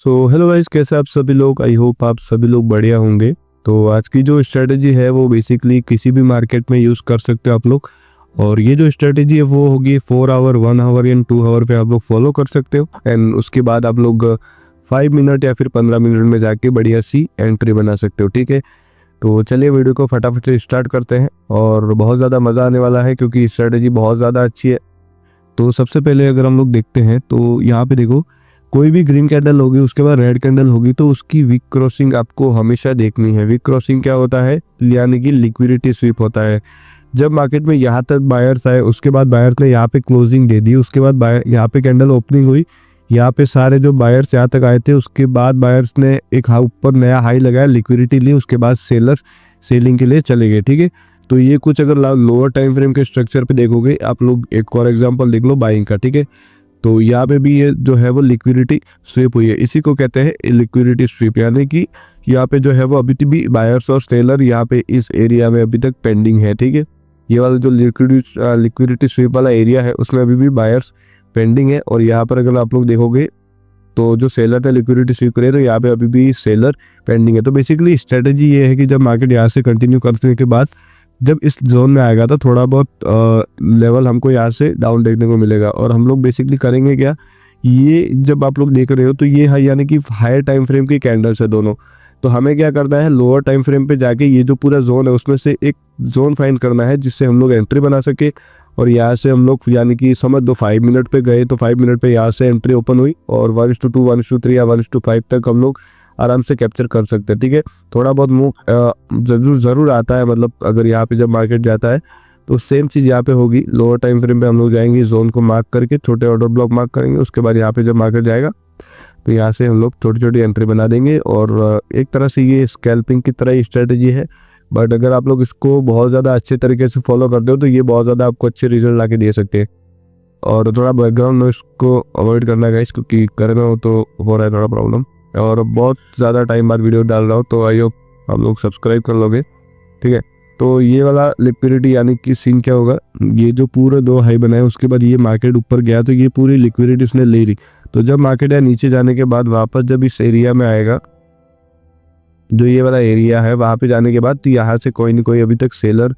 So hello guys, कैसे आप सभी लोग। आई होप आप सभी लोग बढ़िया होंगे। तो आज की जो स्ट्रेटजी है वो बेसिकली किसी भी मार्केट में यूज़ कर सकते हो आप लोग। और ये जो स्ट्रेटजी है वो होगी 4 आवर, 1 आवर या 2 आवर पे आप लोग फॉलो कर सकते हो। एंड उसके बाद आप लोग 5 मिनट या फिर 15 मिनट में जाके बढ़िया सी एंट्री बना सकते हो। ठीक है, तो चलिए वीडियो को फटाफट से स्टार्ट करते हैं। और बहुत ज़्यादा मज़ा आने वाला है क्योंकि स्ट्रेटजी बहुत ज़्यादा अच्छी है। तो सबसे पहले अगर हम लोग देखते हैं तो यहाँ पे देखो, कोई भी ग्रीन कैंडल होगी उसके बाद रेड कैंडल होगी तो उसकी वीक क्रॉसिंग आपको हमेशा देखनी है। वीक क्रॉसिंग क्या होता है, यानी कि लिक्विडिटी स्वीप होता है। जब मार्केट में यहाँ तक बायर्स आए, उसके बाद बायर्स ने यहाँ पे क्लोजिंग दे दी, उसके बाद यहाँ पे कैंडल ओपनिंग हुई, यहाँ पे सारे जो बायर्स यहाँ तक आए थे, उसके बाद बायर्स ने एक ऊपर नया हाई लगाया, लिक्विडिटी ली, उसके बाद सेलर सेलिंग के लिए चले गए। ठीक है, तो ये कुछ अगर लोअर टाइम फ्रेम के स्ट्रक्चर पे देखोगे आप लोग, एक और एग्जांपल देख लो बाइंग का। ठीक है, तो यहाँ पे भी ये जो है वो लिक्विडिटी स्वीप हुई है, इसी को कहते हैं लिक्विडिटी स्वीप। यानी कि यहाँ पे जो है वो अभी भी बायर्स और सेलर यहाँ पे इस एरिया में अभी तक पेंडिंग है। ठीक है, ये वाला जो लिक्विडिटी स्वीप वाला एरिया है उसमें अभी भी बायर्स पेंडिंग है। और यहाँ पर अगर आप लोग देखोगे तो जो सेलर ने लिक्विडिटी स्वीप करे तो यहाँ पे अभी भी सेलर पेंडिंग है। तो बेसिकली स्ट्रेटजी ये है कि जब मार्केट यहाँ से कंटिन्यू करने के बाद जब इस जोन में आएगा तो थोड़ा बहुत लेवल हमको यहाँ से डाउन देखने को मिलेगा। और हम लोग बेसिकली करेंगे क्या, ये जब आप लोग देख रहे हो तो ये है यानी कि हायर टाइम फ्रेम की कैंडल्स है दोनों। तो हमें क्या करना है, लोअर टाइम फ्रेम पे जाके ये जो पूरा जोन है उसमें से एक जोन फाइंड करना है जिससे हम लोग एंट्री बना सके। और यहाँ से हम लोग यानी कि समझ दो 5 मिनट पे गए तो 5 मिनट पे यहाँ से एंट्री ओपन हुई और 1:2, 1:3 या 1:5 तक हम लोग आराम से कैप्चर कर सकते हैं। ठीक है, थोड़ा बहुत मूव जरूर आता है, मतलब अगर यहाँ पे जब मार्केट जाता है तो सेम चीज़ यहाँ पे होगी। लोअर टाइम फ्रेम पे हम लोग जाएंगे, जोन को मार्क करके छोटे ऑर्डर ब्लॉक मार्क करेंगे, उसके बाद यहाँ पे जब मार्केट जाएगा तो यहाँ से हम लोग छोटी छोटी एंट्री बना देंगे। और एक तरह से ये स्कैल्पिंग की तरह ही स्ट्रेटजी है, बट अगर आप लोग इसको बहुत ज़्यादा अच्छे तरीके से फॉलो करते हो तो ये बहुत ज़्यादा आपको अच्छे रिजल्ट ला के दे सकते हैं। और थोड़ा बैकग्राउंड नॉइस को अवॉइड करना है गाइस, क्योंकि कर रहे हो तो हो रहा है थोड़ा प्रॉब्लम। और बहुत ज़्यादा टाइम बाद वीडियो डाल रहा हूँ तो आई होप आप लोग सब्सक्राइब कर लोगे। ठीक है, तो ये वाला लिक्विडिटी यानी कि सीन क्या होगा, ये जो पूरे 2 हाई बनाए उसके बाद ये मार्केट ऊपर गया तो ये पूरी लिक्विडिटी उसने ले ली। तो जब मार्केट है नीचे जाने के बाद वापस जब इस एरिया में आएगा, जो ये वाला एरिया है वहाँ पे जाने के बाद, तो यहाँ से कोई ना कोई अभी तक सेलर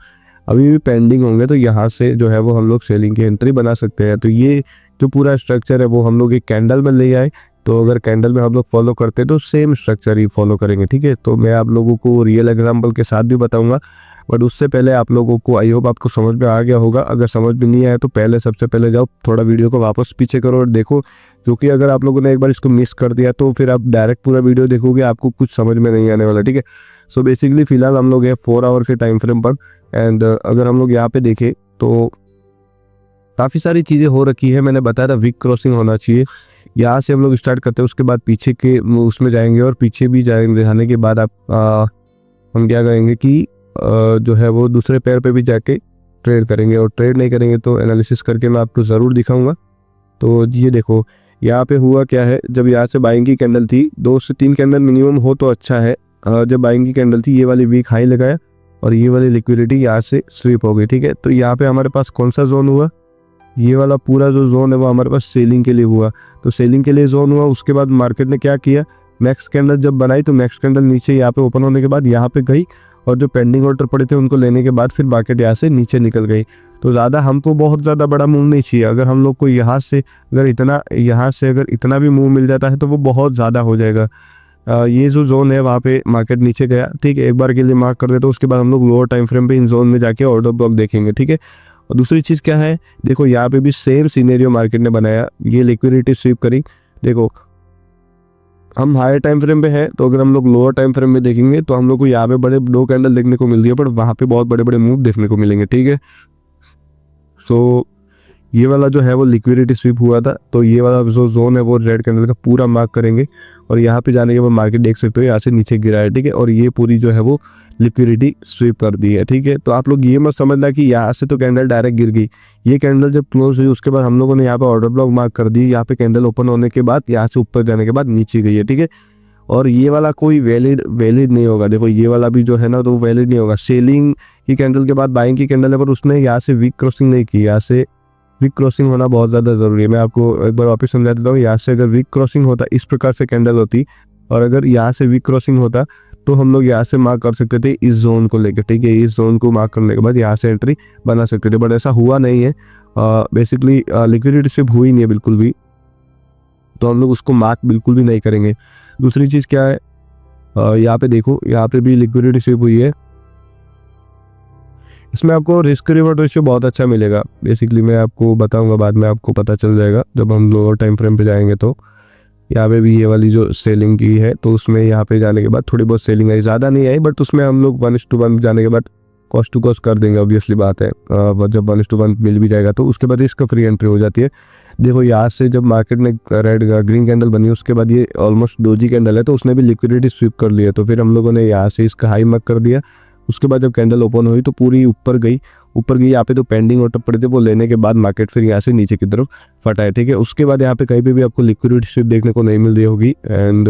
अभी भी पेंडिंग होंगे तो यहाँ से जो है वो हम लोग सेलिंग की एंट्री बना सकते हैं। तो ये जो पूरा स्ट्रक्चर है वो हम लोग एक कैंडल में ले आए। तो अगर कैंडल में हम लोग फॉलो करते हैं तो सेम स्ट्रक्चर ही फॉलो करेंगे। ठीक है, तो मैं आप लोगों को रियल एग्जांपल के साथ भी बताऊंगा, बट उससे पहले आप लोगों को आई होप आपको समझ में आ गया होगा। अगर समझ में नहीं आया तो पहले सबसे पहले जाओ थोड़ा वीडियो को वापस पीछे करो और देखो, क्योंकि अगर आप लोगों ने एक बार इसको मिस कर दिया तो फिर आप डायरेक्ट पूरा वीडियो देखोगे, आपको कुछ समझ में नहीं आने वाला। ठीक है, सो बेसिकली फिलहाल हम लोग है 4 आवर के टाइम फ्रेम पर। एंड अगर हम लोग यहाँ पे देखें तो काफ़ी सारी चीज़ें हो रखी है। मैंने बताया था वीक क्रॉसिंग होना चाहिए, यहाँ से हम लोग स्टार्ट करते हैं, उसके बाद पीछे के उसमें जाएंगे और पीछे भी जाएंगे। जाने के बाद हम क्या करेंगे कि जो है वो दूसरे पैर पे भी जाके ट्रेड करेंगे। और ट्रेड नहीं करेंगे तो एनालिसिस करके मैं आपको ज़रूर दिखाऊंगा। तो ये देखो यहाँ पे हुआ क्या है, जब यहाँ से बाइंग की कैंडल थी, 2 से 3 कैंडल मिनिमम हो तो अच्छा है। जब बाइंग की कैंडल थी ये वाली वीक हाई लगाया और ये वाली लिक्विडिटी यहाँ से स्वीप हो गई। ठीक है, तो यहाँ पे हमारे पास कौन सा जोन हुआ, ये वाला पूरा जो जोन है वो हमारे पास सेलिंग के लिए हुआ। तो सेलिंग के लिए जोन हुआ, उसके बाद मार्केट ने क्या किया, मैक्स कैंडल जब बनाई तो मैक्स कैंडल नीचे यहाँ पे ओपन होने के बाद यहाँ पे गई और जो पेंडिंग ऑर्डर पड़े थे उनको लेने के बाद फिर मार्केट यहाँ से नीचे निकल गई। तो ज़्यादा हमको बहुत ज़्यादा बड़ा मूव नहीं चाहिए। अगर हम लोग को यहाँ से अगर इतना भी मूव मिल जाता है तो वो बहुत ज़्यादा हो जाएगा। ये जो जोन है वहाँ पे मार्केट नीचे गया, ठीक है, एक बार के लिए मार्क कर देते, उसके बाद हम लोग लोअर टाइम फ्रेम पे इन जोन में जाके ऑर्डर ब्लॉक देखेंगे। ठीक है, और दूसरी चीज़ क्या है, देखो यहाँ पे भी सेम सिनेरियो मार्केट ने बनाया, ये लिक्विडिटी स्वीप करी। देखो हम हायर टाइम फ्रेम पे हैं तो अगर हम लोग लोअर टाइम फ्रेम में देखेंगे तो हम लोग को यहाँ पे बड़े 2 कैंडल देखने को मिल रही है, बट वहाँ पे बहुत बड़े बड़े मूव देखने को मिलेंगे। ठीक है, सो ये वाला जो है वो लिक्विडिटी स्वीप हुआ था, तो ये वाला जो जोन है वो रेड कैंडल का पूरा मार्क करेंगे और यहाँ पे जाने के बाद मार्केट देख सकते हो यहाँ से नीचे गिरा है। ठीक है, और ये पूरी जो है वो लिक्विडिटी स्वीप कर दी है। ठीक है, तो आप लोग ये मत समझना कि यहाँ से तो कैंडल डायरेक्ट गिर गई। ये कैंडल जब क्लोज हुई उसके बाद हम लोगों ने यहाँ पे ऑर्डर ब्लॉक मार्क कर दी, यहाँ पे कैंडल ओपन होने के बाद यहाँ से ऊपर जाने के बाद नीचे गई है। ठीक है, और ये वाला कोई वैलिड नहीं होगा। देखो ये वाला भी जो है ना तो वैलिड नहीं होगा। सेलिंग की कैंडल के बाद बाइंग की कैंडल है, पर उसने यहाँ से वीक क्रॉसिंग नहीं की, यहाँ से वीक क्रॉसिंग होना बहुत ज़्यादा ज़रूरी है। मैं आपको एक बार वापस समझा देता हूँ। यहाँ से अगर वीक क्रॉसिंग होता इस प्रकार से कैंडल होती, और अगर यहाँ से वीक क्रॉसिंग होता तो हम लोग यहाँ से मार्क कर सकते थे इस जोन को लेकर, ठीक है। इस जोन को मार्क करने के बाद यहाँ से एंट्री बना सकते थे, बट ऐसा हुआ नहीं है। बेसिकली लिक्विडिटी स्विप हुई नहीं है बिल्कुल भी, तो हम लोग उसको मार्क बिल्कुल भी नहीं करेंगे। दूसरी चीज़ क्या है, यहाँ पे देखो, यहाँ पे भी लिक्विडिटी स्विप हुई है। इसमें आपको रिस्क रिवॉर्ड रेशियो बहुत अच्छा मिलेगा। बेसिकली मैं आपको बताऊंगा बाद में, आपको पता चल जाएगा जब हम लोअर टाइम फ्रेम पे जाएंगे। तो यहाँ पे भी ये वाली जो सेलिंग की है, तो उसमें यहाँ पे जाने के बाद थोड़ी बहुत सेलिंग आई, ज़्यादा नहीं आई, बट उसमें हम लोग 1:1 जाने के बाद कॉस्ट टू कॉस्ट कर देंगे, ऑब्वियसली बात है। जब 1:1 मिल भी जाएगा तो उसके बाद इसका फ्री एंट्री हो जाती है। देखो यहाँ से जब मार्केट में रेड ग्रीन कैंडल बनी, उसके बाद ये ऑलमोस्ट डोजी कैंडल है, तो उसने भी लिक्विडिटी स्विप कर लिया। तो फिर हम लोगों ने यहाँ से इसका हाई मार्क कर दिया। उसके बाद जब कैंडल ओपन हुई तो पूरी ऊपर गई। यहाँ पे तो पेंडिंग ऑर्डर पड़े थे, वो लेने के बाद मार्केट फिर यहाँ से नीचे की तरफ फटा है, ठीक है। उसके बाद यहाँ पे कहीं पे भी आपको लिक्विडिटी स्विप देखने को नहीं मिल रही होगी, एंड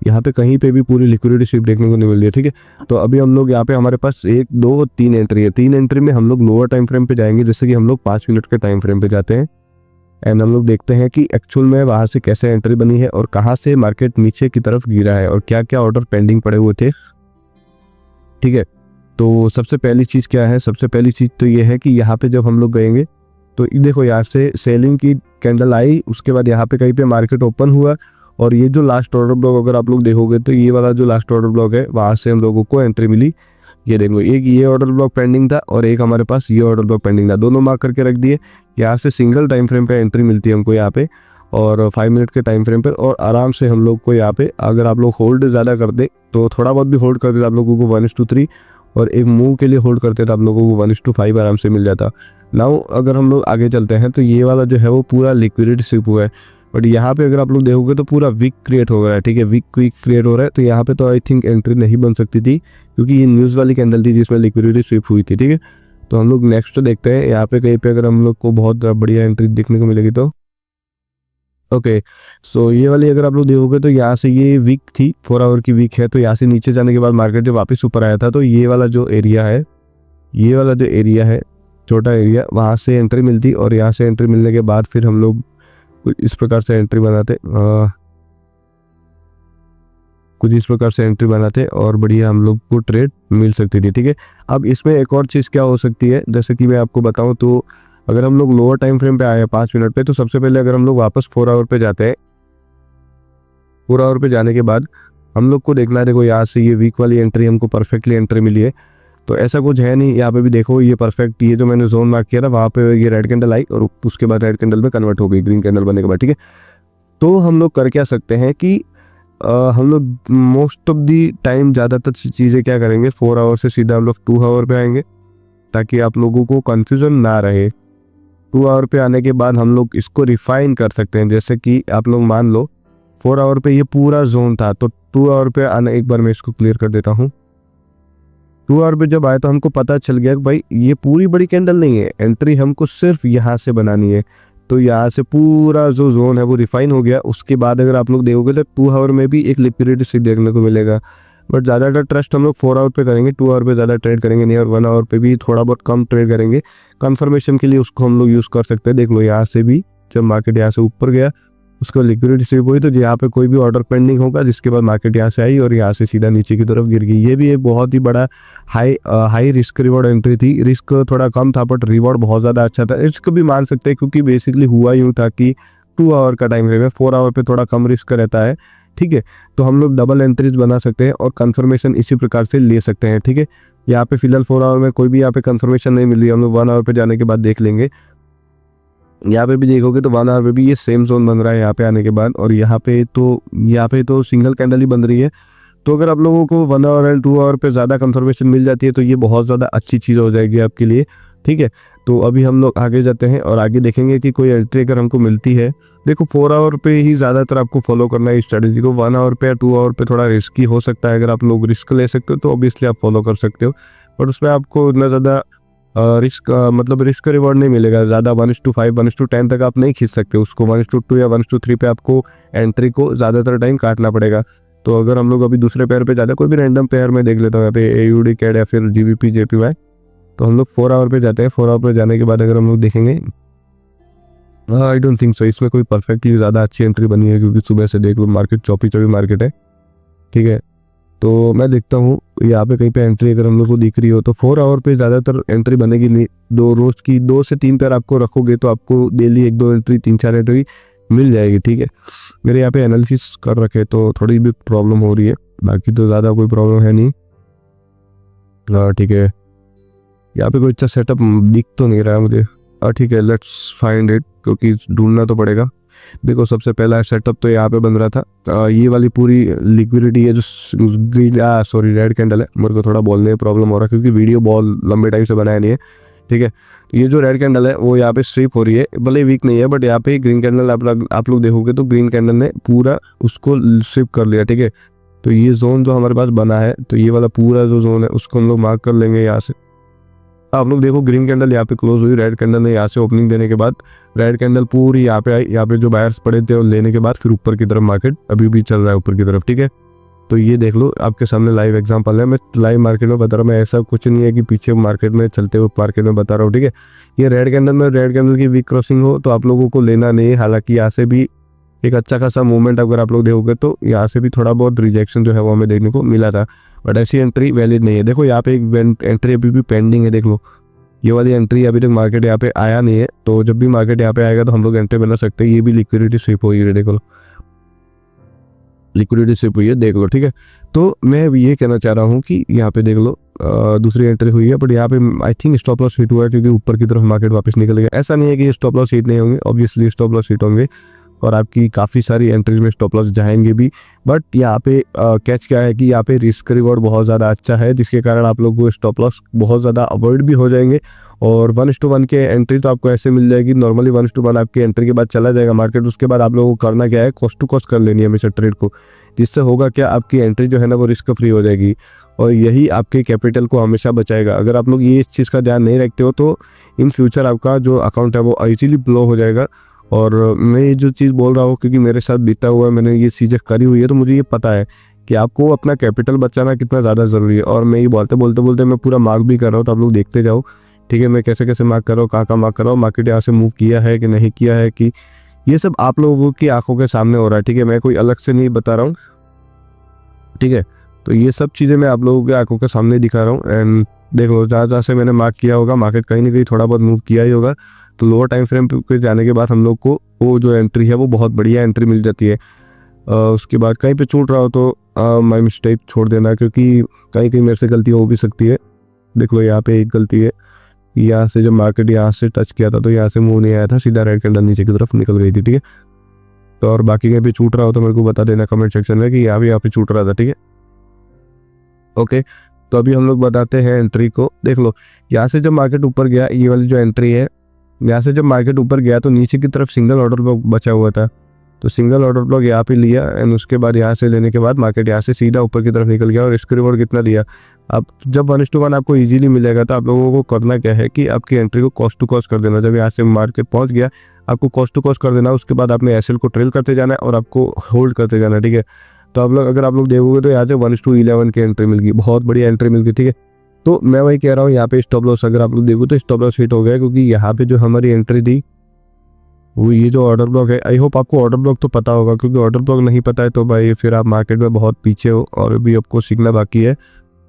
यहाँ पे कहीं पे भी पूरी लिक्विडिटी स्विप देखने को नहीं मिल रही है, ठीक है। तो अभी हम लोग यहाँ पे हमारे पास 1, 2, 3 एंट्री है। 3 एंट्री में हम लोग लोअर टाइम फ्रेम पे जाएंगे, जैसे कि हम लोग 5 मिनट के टाइम फ्रेम पे जाते हैं, एंड हम लोग देखते हैं कि एक्चुअल में वहाँ से कैसे एंट्री बनी है और कहाँ से मार्केट नीचे की तरफ गिरा है और क्या क्या ऑर्डर पेंडिंग पड़े हुए थे, ठीक है। तो सबसे पहली चीज़ क्या है, सबसे पहली चीज़ तो ये है कि यहाँ पे जब हम लोग गएंगे तो देखो यहाँ से सेलिंग की कैंडल आई, उसके बाद यहाँ पे कहीं पे मार्केट ओपन हुआ, और ये जो लास्ट ऑर्डर ब्लॉक अगर आप लोग देखोगे तो ये वाला जो लास्ट ऑर्डर ब्लॉक है, वहाँ से हम लोगों को एंट्री मिली। ये देख लो, एक ये ऑर्डर ब्लॉक पेंडिंग था और एक हमारे पास ये ऑर्डर ब्लॉक पेंडिंग था, दोनों मार्क करके रख दिए। यहाँ से सिंगल टाइम फ्रेम पे एंट्री मिलती है हमको यहाँ पे, और 5 मिनट के टाइम फ्रेम पर, और आराम से हम लोग को यहाँ पे अगर आप लोग होल्ड ज़्यादा कर दे तो थोड़ा बहुत भी होल्ड करते तो आप लोगों को 1:3, और एक मूव के लिए होल्ड करते तो आप लोगों को 1:5 आराम से मिल जाता। नाउ अगर हम लोग आगे चलते हैं तो ये वाला जो है वो पूरा लिक्विडिटी स्विप हुआ है, बट यहाँ पे अगर आप लोग देखोगे तो पूरा वीक क्रिएट हो रहा है, ठीक है। वीक क्रिएट हो रहा है, तो यहाँ पे तो आई थिंक एंट्री नहीं बन सकती थी, क्योंकि ये न्यूज़ वाली कैंडल थी जिसमें लिक्विडिटी स्विप हुई थी, ठीक है। तो हम लोग नेक्स्ट देखते हैं, यहाँ पे कहीं पे अगर हम लोग को बहुत बढ़िया एंट्री देखने को मिलेगी तो ओके। सो ये वाली अगर आप लोग देखोगे तो यहाँ से ये वीक थी, 4 आवर की वीक है, तो यहाँ से नीचे जाने के बाद मार्केट जब वापस ऊपर आया था तो ये वाला जो एरिया है, ये वाला जो एरिया है छोटा एरिया, वहाँ से एंट्री मिलती, और यहाँ से एंट्री मिलने के बाद फिर हम लोग इस प्रकार से एंट्री बनाते, कुछ इस प्रकार से एंट्री बनाते और बढ़िया हम लोग को ट्रेड मिल सकती थी, ठीक है। अब इसमें एक और चीज़ क्या हो सकती है, जैसे कि मैं आपको बताऊं तो अगर हम लोग लोअर टाइम फ्रेम पे आए हैं 5 मिनट पे, तो सबसे पहले अगर हम लोग वापस 4 आवर पे जाते हैं, 4 आवर पे जाने के बाद हम लोग को देखना है, देखो यहाँ से ये वीक वाली एंट्री हमको परफेक्टली एंट्री मिली है, तो ऐसा कुछ है नहीं। यहाँ पे भी देखो ये परफेक्ट, ये जो मैंने जोन मार्क किया था वहाँ पे ये रेड कैंडल आई और उसके बाद रेड कैंडल में कन्वर्ट हो गई ग्रीन कैंडल बनने के बाद, ठीक है। तो हम लोग कर क्या सकते हैं कि हम लोग मोस्ट ऑफ दी टाइम ज़्यादातर चीज़ें क्या करेंगे, 4 आवर से सीधा हम लोग 2 आवर पे आएंगे, ताकि आप लोगों को कन्फ्यूज़न ना रहे। 2 आवर पे आने के बाद हम लोग इसको रिफाइन कर सकते हैं, जैसे कि आप लोग मान लो 4 आवर पे ये पूरा जोन था, तो 2 आवर पे आना, एक बार मैं इसको क्लियर कर देता हूँ। 2 आवर पे जब आए तो हमको पता चल गया कि भाई ये पूरी बड़ी कैंडल नहीं है, एंट्री हमको सिर्फ यहाँ से बनानी है। तो यहाँ से पूरा जो जोन है वो रिफाइन हो गया। उसके बाद अगर आप लोग देखोगे तो 2 आवर में भी एक लिक्विडिटी स्विप देखने को मिलेगा, बट ज़्यादातर ट्रस्ट हम लोग 4 आवर पे करेंगे, 2 आवर पे ज़्यादा ट्रेड करेंगे नहीं, और 1 आवर पे भी थोड़ा बहुत कम ट्रेड करेंगे। कंफर्मेशन के लिए उसको हम लोग यूज़ कर सकते हैं। देख लो यहाँ से भी जब मार्केट यहाँ से ऊपर गया, उसको लिक्विडिटी स्विप हुई, तो यहाँ पे कोई भी ऑर्डर पेंडिंग होगा, जिसके बाद मार्केट यहाँ से आई और यहाँ से सीधा नीचे की तरफ गिर गई। ये भी एक बहुत ही बड़ा हाई रिस्क रिवॉर्ड एंट्री थी। रिस्क थोड़ा कम था बट रिवॉर्ड बहुत ज़्यादा अच्छा था। रिस्क भी मान सकते हैं, क्योंकि बेसिकली हुआ यूँ था कि 2 आवर का टाइम फ्रेम है, 4 आवर पे थोड़ा कम रिस्क रहता है, ठीक है। तो हम लोग डबल एंट्रीज बना सकते हैं और कंफर्मेशन इसी प्रकार से ले सकते हैं, ठीक है। यहाँ पे फिलहाल 4 आवर में कोई भी यहाँ पे कंफर्मेशन नहीं मिल रही, हम लोग 1 आवर पे जाने के बाद देख लेंगे। यहाँ पे भी देखोगे तो 1 आवर पे भी ये सेम जोन बन रहा है यहाँ पे आने के बाद, और यहाँ पे तो सिंगल कैंडल ही बन रही है। तो अगर आप लोगों को 1 आवर एंड 2 आवर पे ज़्यादा कंफर्मेशन मिल जाती है तो ये बहुत ज़्यादा अच्छी चीज़ हो जाएगी आपके लिए, ठीक है। तो अभी हम लोग आगे जाते हैं और आगे देखेंगे कि कोई एंट्री अगर हमको मिलती है। देखो 4 आवर पे ही ज़्यादातर आपको फॉलो करना है इस स्ट्रेटजी को। 1 आवर पे या 2 आवर पे थोड़ा रिस्की हो सकता है। अगर आप लोग रिस्क ले सकते हो तो ऑब्वियसली आप फॉलो कर सकते हो, बट उसमें आपको इतना ज़्यादा रिस्क रिवॉर्ड नहीं मिलेगा ज़्यादा। 1:5 1:10 तक आप नहीं खींच सकते उसको। 1:2 या 1:3 पे आपको एंट्री को ज़्यादातर टाइम काटना पड़ेगा। तो अगर हम लोग अभी दूसरे पेयर पे जाते हैं, कोई भी रैंडम पेयर में देख लेता हूँ, यहाँ पे AUD CAD या फिर GBP JPY, तो हम लोग 4 आवर पे जाते हैं। 4 आवर पे जाने के बाद अगर हम लोग देखेंगे आई डोंट थिंक सो इसमें कोई परफेक्टली ज़्यादा अच्छी एंट्री बनी है, क्योंकि सुबह से देख लो मार्केट चौपी चौपी मार्केट है, ठीक है। तो मैं देखता हूँ यहाँ पे कहीं पे एंट्री अगर हम लोग को दिख रही हो तो 4 आवर पे ज़्यादातर एंट्री बनेगी नहीं। दो रोज की 2 से 3 पैर आपको रखोगे तो आपको डेली 1-2 एंट्री 3-4 एंट्री मिल जाएगी, ठीक है। मेरे यहाँ पे एनालिसिस कर रखे तो थोड़ी भी प्रॉब्लम हो रही है, बाकी तो ज़्यादा कोई प्रॉब्लम है नहीं। हाँ ठीक है, यहाँ पे कोई अच्छा सेटअप दिख तो नहीं रहा है मुझे। ठीक है, लेट्स फाइंड इट, क्योंकि ढूंढना तो पड़ेगा। देखो सबसे पहला सेटअप तो यहाँ पे बन रहा था, ये वाली पूरी लिक्विडिटी है जो ग्रीन रेड कैंडल है। मेरे को थोड़ा बोलने में प्रॉब्लम हो रहा है क्योंकि वीडियो बहुत लंबे टाइम से बनाया नहीं है, ठीक है। ये जो रेड कैंडल है वो यहाँ पे स्ट्रिप हो रही है, भले वीक नहीं है, बट यहाँ पे ग्रीन कैंडल आप लोग देखोगे तो ग्रीन कैंडल ने पूरा उसको स्ट्रिप कर लिया, ठीक है। तो ये जोन जो हमारे पास बना है, तो ये वाला पूरा जो जोन है उसको हम लोग मार्क कर लेंगे यहाँ से। आप लोग देखो ग्रीन कैंडल यहाँ पे क्लोज हुई, रेड कैंडल ने यहाँ से ओपनिंग देने के बाद रेड कैंडल पूरी यहाँ पे आई। यहाँ पे जो बायर्स पड़े थे लेने के बाद फिर ऊपर की तरफ मार्केट अभी भी चल रहा है ऊपर की तरफ, ठीक है। तो ये देख लो आपके सामने लाइव एग्जांपल है, मैं लाइव मार्केट में बता रहा हूँ, मैं ऐसा कुछ नहीं है कि पीछे मार्केट में चलते हुए मार्केट में बता रहा हूँ, ठीक है। ये रेड कैंडल की वीक क्रॉसिंग हो तो आप लोगों को लेना नहीं है। हालांकि यहाँ से भी एक अच्छा खासा मूवमेंट अगर आप लोग देखोगे तो यहाँ से भी थोड़ा बहुत रिजेक्शन जो है वो हमें देखने को मिला था, बट ऐसी एंट्री वैलिड नहीं है। देखो यहाँ पे एक एंट्री अभी भी पेंडिंग है, देख लो ये वाली एंट्री अभी तक मार्केट यहाँ पे आया नहीं है। तो जब भी मार्केट यहाँ पे आएगा तो हम लोग एंट्री बना सकते हैं। ये भी लिक्विडिटी स्विप हुई है, देख लो लिक्विडिटी स्विप हुई है, देख लो, ठीक है। तो मैं ये कहना चाह रहा हूँ कि यहाँ पे देख लो दूसरी एंट्री हुई है, बट यहाँ पे I think stop loss hit हुआ है क्योंकि ऊपर की तरफ मार्केट वापस निकल गया। ऐसा नहीं है कि स्टॉप लॉस हिट नहीं होंगे, ऑब्वियसली स्टॉप लॉस हिट होंगे और आपकी काफ़ी सारी एंट्रीज में स्टॉप लॉस जाएंगे भी, बट यहाँ पे कैच क्या है कि यहाँ पे रिस्क रिवॉर्ड बहुत ज़्यादा अच्छा है, जिसके कारण आप लोग को स्टॉप लॉस बहुत ज़्यादा अवॉइड भी हो जाएंगे। और 1:1 के एंट्री तो आपको ऐसे मिल जाएगी, नॉर्मली 1:1 आपकी एंट्री के बाद चला जाएगा मार्केट। उसके बाद आप लोगों को करना क्या है, कॉस्ट टू कॉस्ट कर लेनी है हमेशा ट्रेड को, जिससे होगा क्या आपकी एंट्री जो है ना वो रिस्क फ्री हो जाएगी और यही आपके कैपिटल को हमेशा बचाएगा। अगर आप लोग ये इस चीज़ का ध्यान नहीं रखते हो तो इन फ्यूचर आपका जो अकाउंट है वो इजीली ब्लो हो जाएगा। और मैं ये जो चीज़ बोल रहा हूँ क्योंकि मेरे साथ बीता हुआ है, मैंने ये चीज़ें करी हुई है, तो मुझे ये पता है कि आपको अपना कैपिटल बचाना कितना ज़्यादा ज़रूरी है। और मैं ये बोलते मैं पूरा मार्क भी कर रहा हूँ, तो आप लोग देखते जाओ, ठीक है। मैं कैसे कैसे मार्क कर रहा हूँ, कहाँ मार्क कर रहा हूँ, मार्केट यहाँ से मूव किया है कि नहीं किया है, कि ये सब आप लोगों की आंखों के सामने हो रहा है, ठीक है। मैं कोई अलग से नहीं बता रहा हूँ, ठीक है। तो ये सब चीज़ें मैं आप लोगों की आंखों के सामने दिखा रहा हूँ। एंड देख लो जहाँ से मैंने मार्क किया होगा मार्केट कहीं ना कहीं थोड़ा बहुत मूव किया ही होगा। तो लोअर टाइम फ्रेम पे जाने के बाद हम लोग को वो जो एंट्री है वो बहुत बढ़िया एंट्री मिल जाती है। उसके बाद कहीं पे छूट रहा हो तो माय मिस्टेक छोड़ देना, क्योंकि कहीं कहीं मेरे से गलती हो भी सकती है। देख लो यहाँ पे एक गलती है, यहाँ से जब मार्केट यहाँ से टच किया था तो यहाँ से मूव नहीं आया था, सीधा रेड कैंडल नीचे की तरफ निकल गई थी, ठीक है। तो और बाकी कहीं पे छूट रहा हो तो मेरे को बता देना कमेंट सेक्शन में कि यहाँ पे छूट रहा था, ठीक है। ओके, तो अभी हम लोग बताते हैं एंट्री को। देख लो यहाँ से जब मार्केट ऊपर गया, ये वाली जो एंट्री है, यहाँ से जब मार्केट ऊपर गया तो नीचे की तरफ सिंगल ऑर्डर ब्लॉक बचा हुआ था, तो सिंगल ऑर्डर ब्लॉक यहाँ पे लिया एंड उसके बाद यहाँ से लेने के बाद मार्केट यहाँ से सीधा ऊपर की तरफ निकल गया। और रिस्क रिवॉर्ड कितना दिया, अब जब 1:1 आपको इजीली मिलेगा तो आप लोगों को करना क्या है कि आपकी एंट्री को कॉस्ट टू कॉस्ट कर देना। जब यहाँ से मार्केट पहुँच गया आपको कॉस्ट टू कॉस्ट कर देना, उसके बाद आपने एसएल को ट्रेल करते जाना है और आपको होल्ड करते जाना, ठीक है। तो अगर आप लोग देखोगे तो यहाँ से 1:11 की एंट्री मिल गई, बहुत बढ़िया एंट्री मिल गई, ठीक है। तो मैं वही कह रहा हूँ, यहाँ पे स्टॉप लॉस अगर आप लोग देखो तो स्टॉप लॉस हिट हो गया, क्योंकि यहाँ पे जो हमारी एंट्री थी वो ये जो ऑर्डर ब्लॉक है, आई होप आपको ऑर्डर ब्लॉक तो पता होगा, क्योंकि ऑर्डर ब्लॉक नहीं पता है तो भाई फिर आप मार्केट में बहुत पीछे हो और अभी आपको सीखना बाकी है।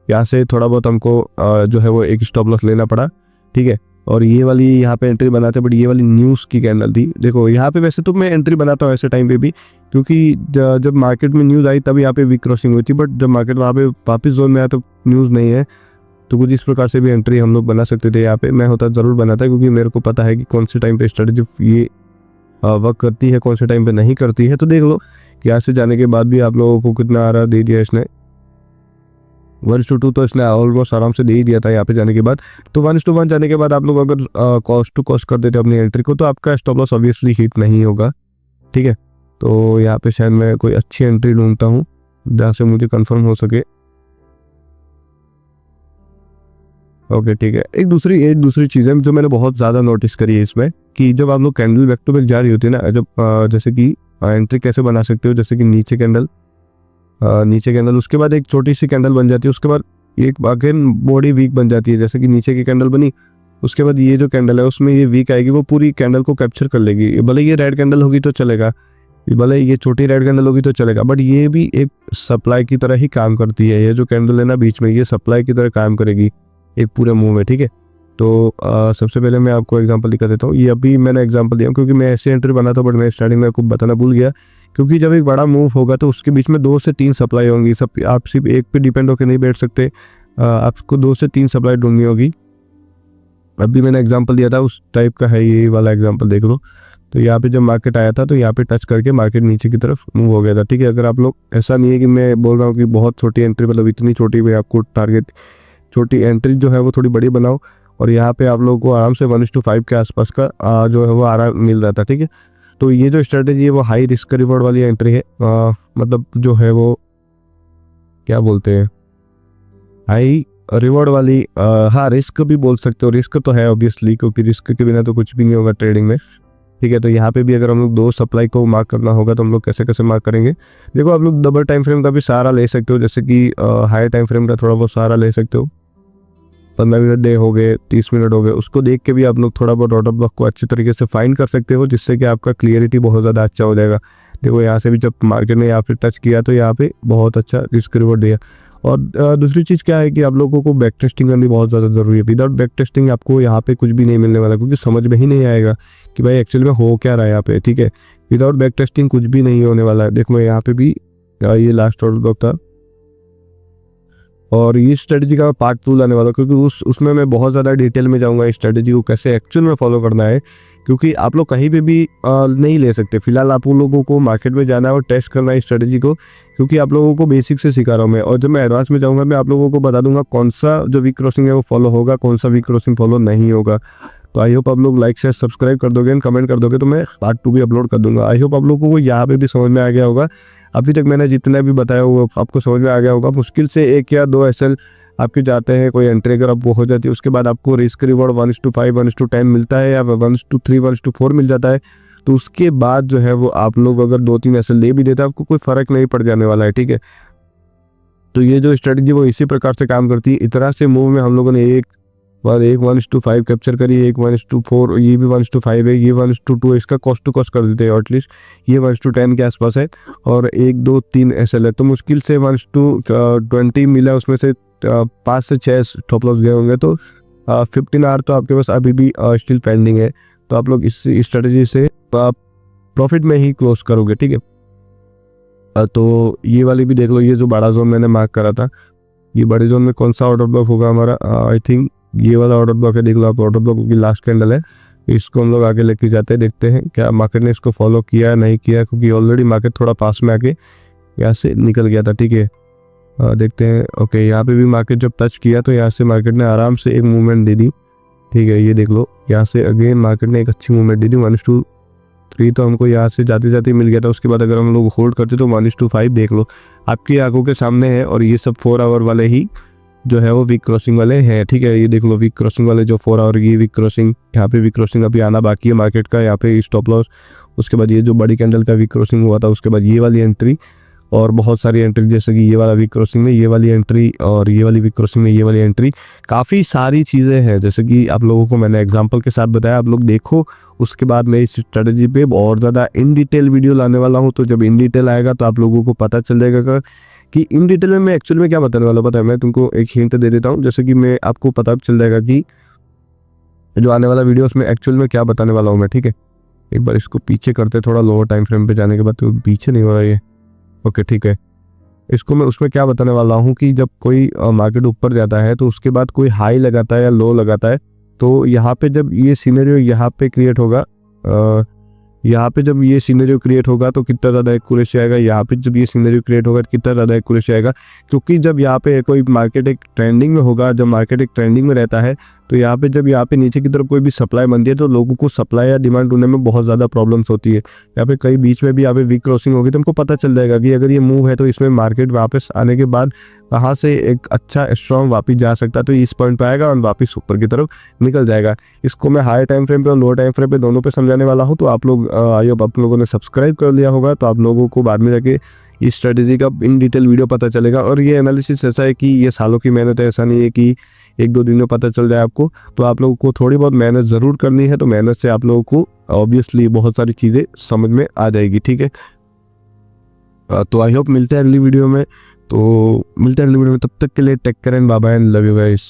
यहाँ से थोड़ा बहुत हमको जो है वो एक स्टॉप लॉस लेना पड़ा, ठीक है। और ये वाली यहाँ पे एंट्री बनाते, बट ये वाली न्यूज़ की कैंडल थी। देखो यहाँ पे वैसे तो मैं एंट्री बनाता हूँ ऐसे टाइम पे भी, क्योंकि जब मार्केट में न्यूज़ आई तब यहाँ पे वीक क्रॉसिंग हुई थी, बट जब मार्केट वहाँ पे वापस जोन में आया तो न्यूज़ नहीं है, तो कुछ इस प्रकार से भी एंट्री हम लोग बना सकते थे। यहाँ पे मैं होता ज़रूर बनाता, क्योंकि मेरे को पता है कि कौन से टाइम पे स्ट्रेटजी ये वर्क करती है, कौन से टाइम पे नहीं करती है। तो देख लो कि यहाँ से जाने के बाद भी आप लोगों को कितना आर दे दिया इसने, 1:2 तो इसने ऑलमोस्ट आराम से दे ही दिया था यहाँ पे जाने के बाद। तो 1:1 जाने के बाद आप लोग अगर कॉस्ट टू कॉस्ट कर देते अपनी एंट्री को तो आपका स्टॉप लॉस ऑब्वियसली हिट नहीं होगा, ठीक है। तो यहाँ पे शायद मैं कोई अच्छी एंट्री ढूंढता हूँ जहाँ से मुझे कंफर्म हो सके। ओके ठीक है, एक दूसरी चीज़ है जो मैंने बहुत ज़्यादा नोटिस करी है इसमें, कि जब आप लोग कैंडल बैक टू बैक जा रही होती है ना, जब जैसे कि एंट्री कैसे बना सकते हो, जैसे कि नीचे कैंडल उसके बाद एक छोटी सी कैंडल बन जाती है, उसके बाद एक अगेन बॉडी वीक बन जाती है, जैसे कि नीचे की कैंडल बनी उसके बाद ये जो कैंडल है उसमें ये वीक आएगी, वो पूरी कैंडल को कैप्चर कर लेगी। भले ये रेड कैंडल होगी तो चलेगा, भले ये छोटी रेड कैंडल होगी तो चलेगा, बट ये भी एक सप्लाई की तरह ही काम करती है। ये जो कैंडल है ना बीच में, ये सप्लाई की तरह काम करेगी एक पूरे मूव में, ठीक है। तो सबसे पहले मैं आपको एग्जांपल दिखा देता हूँ। ये अभी मैंने एग्जांपल दिया क्योंकि मैं ऐसे एंट्री बना था, बट मैं स्टार्टिंग में आपको बताना भूल गया। क्योंकि जब एक बड़ा मूव होगा तो उसके बीच में 2 से 3 सप्लाई होंगी। सब आप सिर्फ एक पे डिपेंड होकर नहीं बैठ सकते, आपको 2 से 3 सप्लाई ढूंढनी होगी। अभी मैंने एग्जांपल दिया था उस टाइप का है, ये वाला एग्जांपल देख लो। तो यहाँ पे जब मार्केट आया था तो यहाँ पे टच करके मार्केट नीचे की तरफ मूव हो गया था, ठीक है। अगर आप लोग, ऐसा नहीं है कि मैं बोल रहा हूँ कि बहुत छोटी एंट्री, मतलब इतनी छोटी में आपको टारगेट, छोटी एंट्री जो है वो थोड़ी बड़ी बनाओ। और यहाँ पे आप लोगों को आराम से 1:5 के आसपास का जो है वो आराम मिल रहा था, ठीक है। तो ये जो स्ट्रेटेजी है वो हाई रिस्क रिवॉर्ड वाली एंट्री है, मतलब जो है वो क्या बोलते हैं, हाई रिवॉर्ड वाली, हाँ रिस्क भी बोल सकते हो। रिस्क तो है ऑब्वियसली, क्योंकि रिस्क के बिना तो कुछ भी नहीं होगा ट्रेडिंग में, ठीक है। तो यहाँ पे भी अगर हम लोग 2 सप्लाई को मार्क करना होगा तो हम लोग कैसे कैसे मार्क करेंगे। देखो आप लोग डबल टाइम फ्रेम का भी सहारा ले सकते हो, जैसे कि हाई टाइम फ्रेम का थोड़ा बहुत सहारा ले सकते हो। 15 मिनट डे हो गए, 30 मिनट हो गए, उसको देख के भी आप लोग थोड़ा बहुत ऑर्डर ब्लॉक को अच्छे तरीके से फाइंड कर सकते हो, जिससे कि आपका क्लियरिटी बहुत ज़्यादा अच्छा हो जाएगा। देखो यहाँ से भी जब मार्केट ने यहाँ पे टच किया तो यहाँ पे बहुत अच्छा रिस्क रिवॉर्ड दिया। और दूसरी चीज़ क्या है कि आप लोगों को बैक टेस्टिंग करनी बहुत ज़्यादा ज़रूरी है। विदाउट बैक टेस्टिंग आपको यहाँ पे कुछ भी नहीं मिलने वाला, क्योंकि समझ में ही नहीं आएगा कि भाई एक्चुअली में हो क्या रहा है यहाँ पे, ठीक है। विदाउट बैक टेस्टिंग कुछ भी नहीं होने वाला है। देखो यहाँ पे भी ये लास्ट ऑर्डर ब्लॉक था, और ये स्ट्रेटजी का पार्ट 2 लाने वाला, क्योंकि उसमें मैं बहुत ज़्यादा डिटेल में जाऊंगा इस स्ट्रेटजी को कैसे एक्चुअल में फॉलो करना है। क्योंकि आप लोग कहीं पे भी नहीं ले सकते। फिलहाल आप लोगों को मार्केट में जाना है और टेस्ट करना है इस स्ट्रेटजी को, क्योंकि आप लोगों को बेसिक से सिखा रहा हूँ मैं। और जब मैं एडवांस में जाऊँगा मैं आप लोगों को बता दूंगा कौन सा जो वीक क्रॉसिंग है वो फॉलो होगा, कौन सा वीक क्रॉसिंग फॉलो नहीं होगा। तो आई होप आप लोग लाइक शेयर सब्सक्राइब कर दोगे, कमेंट कर दोगे, तो मैं पार्ट 2 भी अपलोड कर दूंगा। आई होप आप लोगों को यहाँ पे भी समझ में आ गया होगा। अभी तक मैंने जितना भी बताया वो आपको समझ में आ गया होगा। मुश्किल से 1 या 2 SL आपके जाते हैं, कोई एंट्री अगर आप वो हो जाती है, उसके बाद आपको रिस्क रिवॉर्ड 1:5, 1:10 मिलता है, या 1:3, 1:4 मिल जाता है। तो उसके बाद जो है वो आप लोग अगर 2-3 SL ले भी देते हैं, आपको कोई फ़र्क नहीं पड़ जाने वाला है, ठीक है। तो ये जो स्ट्रेटजी वो इसी प्रकार से काम करती है। इतना से मूव में हम लोगों ने एक 1:5 कैप्चर करी, एक 1:4, ये भी 1:5 है, ये 1:2, इसका कॉस्ट टू कॉस्ट कर देते हैं एटलीस्ट, ये 1:10 के आसपास है, और 1, 2, 3 SL है। तो मुश्किल से 1:20 मिला, उसमें से 5 से 6 स्टॉप लॉस गए होंगे। तो 15 आवर तो आपके पास अभी भी स्टिल पेंडिंग है। तो आप लोग इस स्ट्रेटजी से प्रॉफिट में ही क्लोज करोगे, ठीक है। तो ये वाली भी देख लो, ये जो बड़ा जोन मैंने मार्क करा था, ये बड़े जोन में कौन सा ऑर्डर ब्लॉक होगा हमारा, आई थिंक ये वाला ऑर्डर ब्लॉक है। देख लो आप, ऑर्डर ब्लॉक की लास्ट कैंडल है। इसको हम लोग आगे लेके जाते हैं, देखते हैं क्या मार्केट ने इसको फॉलो किया नहीं किया, क्योंकि ऑलरेडी मार्केट थोड़ा पास में आके यहाँ से निकल गया था, ठीक है। देखते हैं। ओके, यहाँ पे भी मार्केट जब टच किया तो यहाँ से मार्केट ने आराम से एक मूवमेंट दे दी, ठीक है। ये देख लो, यहाँ से अगेन मार्केट ने एक अच्छी मूवमेंट दे दी। 1:3 तो हमको यहाँ से जाते जाते मिल गया था। उसके बाद अगर हम लोग होल्ड करते तो 1:5 देख लो आपकी आंखों के सामने है। और ये सब 4 आवर वाले ही जो है वो वीक क्रॉसिंग वाले हैं, ठीक है। ये देख लो वीक क्रॉसिंग वाले जो 4 आवर, ये वीक क्रॉसिंग, यहाँ पे वीक क्रॉसिंग अभी आना बाकी है मार्केट का, यहाँ पे स्टॉप लॉस। उसके बाद ये जो बड़ी कैंडल का वीक क्रॉसिंग हुआ था, उसके बाद ये वाली एंट्री, और बहुत सारी एंट्री, जैसे कि ये वाला वीक क्रॉसिंग में ये वाली एंट्री, और ये वाली वीक क्रॉसिंग में ये वाली एंट्री। काफ़ी सारी चीज़ें हैं, जैसे कि आप लोगों को मैंने एग्जांपल के साथ बताया, आप लोग देखो। उसके बाद मैं इस स्ट्रेटजी पे और ज़्यादा इन डिटेल वीडियो लाने वाला हूँ। तो जब इन डिटेल आएगा तो आप लोगों को पता चल जाएगा कि इन डिटेल में मैं एक्चुअल में क्या बताने वाला। पता है, मैं तुमको एक हिंट दे देता हूँ, जैसे कि मैं आपको पता चल जाएगा कि जो आने वाला वीडियो उसमें एक्चुअल में क्या बताने वाला हूँ मैं, ठीक है। एक बार इसको पीछे करते, थोड़ा लोअर टाइम फ्रेम पे जाने के बाद, तो पीछे नहीं हो रहा ये, ओके ठीक है। इसको मैं उसमें क्या बताने वाला हूँ कि जब कोई मार्केट ऊपर जाता है तो उसके बाद कोई हाई लगाता है या लो लगाता है, तो यहाँ पे जब ये सिनेरियो यहाँ पे क्रिएट होगा, यहाँ पे जब ये सिनेरियो क्रिएट होगा तो कितना ज़्यादा एक्यूरेसी आएगा, यहाँ पे जब ये सिनेरियो क्रिएट होगा कितना ज़्यादा एक्यूरेसी आएगा। क्योंकि जब यहाँ पे कोई मार्केट एक ट्रेंडिंग में होगा, जब मार्केट एक ट्रेंडिंग में रहता है, तो यहाँ पे जब यहाँ पे नीचे की तरफ कोई भी सप्लाई बनती है तो लोगों को सप्लाई या डिमांड ढूंढने में बहुत ज़्यादा प्रॉब्लम्स होती है। यहाँ पे कई बीच में भी यहाँ पे वीक क्रॉसिंग होगी तो हमको पता चल जाएगा कि अगर ये मूव है तो इसमें मार्केट वापस आने के बाद कहाँ से एक अच्छा स्ट्रॉन्ग वापस जा सकता है, तो इस पॉइंट पे आएगा और वापस ऊपर की तरफ निकल जाएगा। इसको मैं हाई टाइम फ्रेम पे और लो टाइम फ्रेम पे दोनों पे समझाने वाला हूँ। तो आप लोग आई होप आप लोगों ने सब्सक्राइब कर लिया होगा, तो आप लोगों को बाद में जाके इस स्ट्रेटेजी का इन डिटेल वीडियो पता चलेगा। और ये एनालिसिस ऐसा है कि ये सालों की मेहनत है, ऐसा नहीं है कि एक दो दिन में पता चल जाए आपको। तो आप लोगों को थोड़ी बहुत मेहनत ज़रूर करनी है, तो मेहनत से आप लोगों को ऑब्वियसली बहुत सारी चीज़ें समझ में आ जाएगी, ठीक है। तो आई होप मिलते हैं अगली वीडियो में, तब तक के लिए take care and bye bye and love you guys.